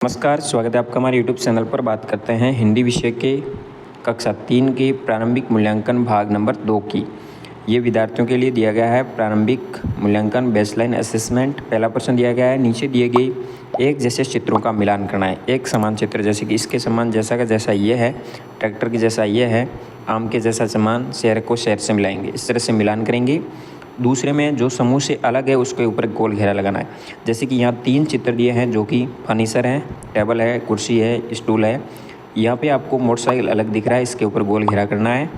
नमस्कार, स्वागत है आपका हमारे यूट्यूब चैनल पर। बात करते हैं हिंदी विषय के कक्षा 3 के प्रारंभिक मूल्यांकन भाग नंबर 2 की। ये विद्यार्थियों के लिए दिया गया है प्रारंभिक मूल्यांकन बेसलाइन असेसमेंट। पहला प्रश्न दिया गया है, नीचे दिए गए एक जैसे चित्रों का मिलान करना है। एक समान चित्र, जैसे कि इसके समान जैसा का जैसा ये है, ट्रैक्टर के जैसा ये है, आम के जैसा समान, शहर को शहर से मिलाएंगे। इस तरह से मिलान करेंगे। दूसरे में जो समूह से अलग है उसके ऊपर गोल घेरा लगाना है। जैसे कि यहाँ 3 चित्र दिए हैं जो कि फर्नीचर है, टेबल है, कुर्सी है, स्टूल है। यहाँ पे आपको मोटरसाइकिल अलग दिख रहा है, इसके ऊपर गोल घेरा करना है।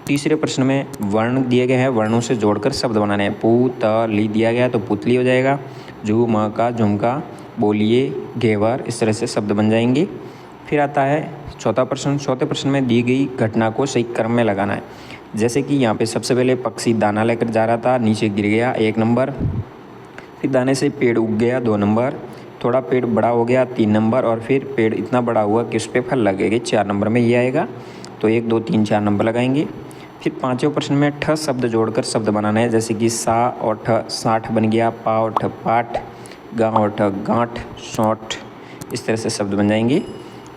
तीसरे प्रश्न में वर्ण दिए गए हैं, वर्णों से जोड़कर शब्द बनाने हैं। पू त ली दिया गया तो पुतली हो जाएगा। झू म का झुमका, बोलिए, घेवर, इस तरह से शब्द बन जाएंगे। फिर आता है चौथा प्रश्न। चौथे प्रश्न में दी गई घटना को सही क्रम में लगाना है। जैसे कि यहाँ पे सबसे पहले पक्षी दाना लेकर जा रहा था, नीचे गिर गया 1 नंबर। फिर दाने से पेड़ उग गया 2 नंबर। थोड़ा पेड़ बड़ा हो गया 3 नंबर। और फिर पेड़ इतना बड़ा हुआ कि उस पर फल लगेगा 4 नंबर में ये आएगा। तो 1 2 3 4 नंबर लगाएंगे। फिर पाँचवें प्रश्न में ठ शब्द जोड़कर शब्द बनाना है। जैसे कि सा और ठ साठ बन गया, पा और ठ पाठ, गा और ठ गांठ, सौठ, इस तरह से शब्द बन जाएंगे।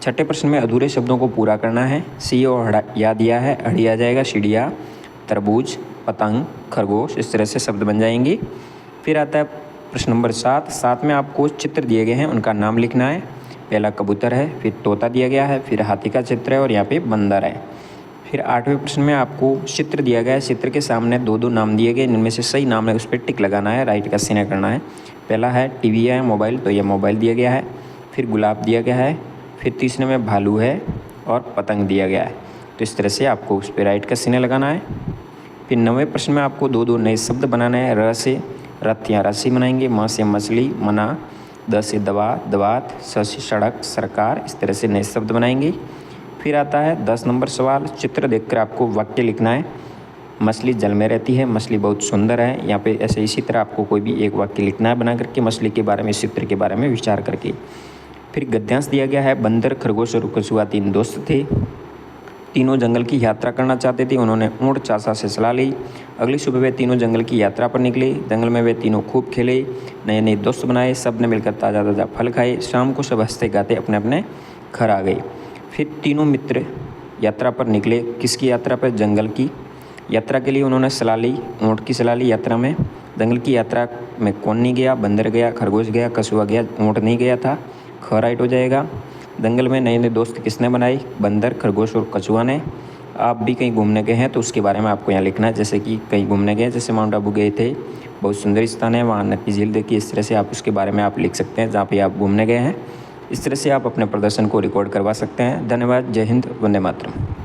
छठे प्रश्न में अधूरे शब्दों को पूरा करना है। सी और हड़ा या दिया है, हड़ी आ जाएगा, चिड़िया, तरबूज, पतंग, खरगोश, इस तरह से शब्द बन जाएंगे। फिर आता है प्रश्न नंबर 7। 7 में आपको चित्र दिए गए हैं, उनका नाम लिखना है। पहला कबूतर है, फिर तोता दिया गया है, फिर हाथी का चित्र है और यहाँ पे बंदर है। फिर 8वें प्रश्न में आपको चित्र दिया गया है, चित्र के सामने 2 2 नाम दिए गए, इनमें से सही नाम है उस पर टिक लगाना है, राइट का सीना करना है। पहला है टीवी है, मोबाइल, तो यह मोबाइल दिया गया है। फिर गुलाब दिया गया है। फिर तीसरे में भालू है और पतंग दिया गया है। तो इस तरह से आपको उस पर राइट का सीने लगाना है। फिर 9वें प्रश्न में आपको 2 2 नए शब्द बनाने हैं। र से रथ या रस्सी बनाएंगे, म से मछली, मना, द से दवा, दवात, स से सड़क, सरकार, इस तरह से नए शब्द बनाएंगे। फिर आता है 10 नंबर सवाल। चित्र देखकर आपको वाक्य लिखना है। मछली जल में रहती है, मछली बहुत सुंदर है। यहाँ पे ऐसे इसी तरह आपको कोई भी एक वाक्य लिखना है बना करके, मछली के बारे में, इस चित्र के बारे में विचार करके। फिर गद्यांश दिया गया है, बंदर, खरगोश और कछुआ 3 दोस्त थे। तीनों जंगल की यात्रा करना चाहते थे। उन्होंने ऊँट चाचा से सलाह ली। अगली सुबह वे तीनों जंगल की यात्रा पर निकले। जंगल में वे तीनों खूब खेले, नए नए दोस्त बनाए, सब ने मिलकर ताज़ा ताज़ा फल खाए। शाम को सब हंसते गाते अपने अपने घर आ गए। फिर तीनों मित्र यात्रा पर निकले। किसकी यात्रा पर? जंगल की यात्रा के लिए उन्होंने सलाह ली, ऊँट की सलाह ली यात्रा में। जंगल की यात्रा में कौन नहीं गया? बंदर गया, खरगोश गया, कछुआ गया, ऊँट नहीं गया था। ख राइट हो जाएगा। जंगल में नए नए दोस्त किसने बनाए? बंदर, खरगोश और कछुआ ने। आप भी कहीं घूमने गए हैं तो उसके बारे में आपको यहाँ लिखना है। जैसे कि कहीं घूमने गए, जैसे माउंट आबू गए थे, बहुत सुंदर स्थान है, वहाँ नक्की झील देखी। इस तरह से आप उसके बारे में आप लिख सकते हैं जहाँ पे आप घूमने गए हैं। इस तरह से आप अपने प्रदर्शन को रिकॉर्ड करवा सकते हैं। धन्यवाद। जय हिंद, वंदे मातरम।